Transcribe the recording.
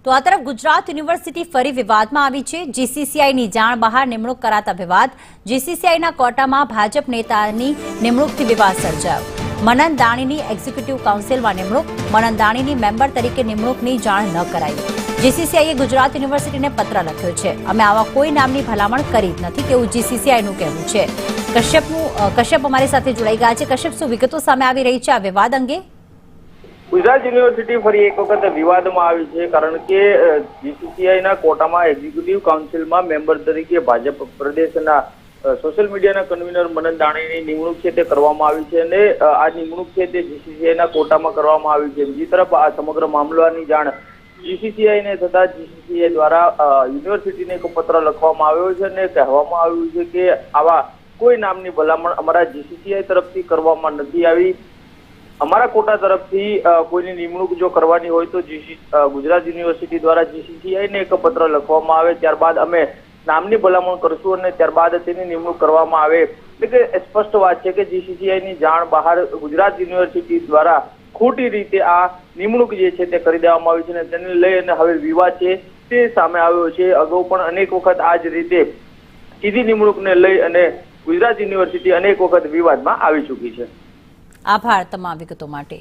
તો આ તરફ ગુજરાત યુનિવર્સિટી ફરી વિવાદમાં આવી છે। જીસીસીઆઈની જાણ બહાર નિમણૂક કરાતા વિવાદ। જીસીસીઆઈના કોટામાં ભાજપ નેતાની નિમણૂકથી વિવાદ સર્જાયો। મનન દાણીની એક્ઝિક્યુટિવ કાઉન્સિલમાં નિમણૂક। મનન દાણીની મેમ્બર તરીકે નિમણૂકની જાણ ન કરાઈ। જીસીસીઆઈએ ગુજરાત યુનિવર્સિટીને પત્ર લખ્યો છે। અમે આવા કોઈ નામની ભલામણ કરી જ નથી તેવું જીસીસીઆઈનું કહેવું છે। કશ્યપ અમારી સાથે જોડાઈ ગયા છે। કશ્યપ, શું વિગતો સામે આવી રહી છે આ વિવાદ અંગે? ગુજરાત યુનિવર્સિટી ફરી એક વખત વિવાદમાં આવી છે, કારણ કે જીસીસીઆઈના કોટામાં એક્ઝિક્યુટિવ કાઉન્સિલમાં મેમ્બર તરીકે ભાજપ પ્રદેશના સોશિયલ મીડિયાના કન્વીનર મનન દાણીની નિમણૂક છે તે કરવામાં આવી છે અને આ નિમણૂક છે તે જીસીસીઆઈના કોટામાં કરવામાં આવી છે। બીજી તરફ આ સમગ્ર મામલાની જાણ જીસીસીઆઈને થતા જીસીસીઆઈ દ્વારા યુનિવર્સિટીને એક પત્ર લખવામાં આવ્યો છે અને કહેવામાં આવ્યું છે કે આવા કોઈ નામની ભલામણ અમારા જીસીસીઆઈ તરફથી કરવામાં નથી આવી। અમારા કોટા તરફથી કોઈની નિમણૂક જો કરવાની હોય તો ગુજરાત યુનિવર્સિટી દ્વારા જીસીસીઆઈને એક પત્ર લખવામાં આવે, ત્યારબાદ અમે નામની ભલામણ કરશું અને ત્યારબાદ તેની નિમણૂક કરવામાં આવે। એટલે કે સ્પષ્ટ વાત છે કે જીસીસીઆઈની જાણ બહાર ગુજરાત યુનિવર્સિટી દ્વારા ખોટી રીતે આ નિમણૂક જે છે તે કરી દેવામાં આવી છે અને તેને લઈ અને હવે વિવાદ છે તે સામે આવ્યો છે। અગાઉ પણ અનેક વખત આ જ રીતે સીધી નિમણૂકને લઈ અને ગુજરાત યુનિવર્સિટી અનેક વખત વિવાદમાં આવી ચૂકી છે। આભાર તમામ વિગતો માટે।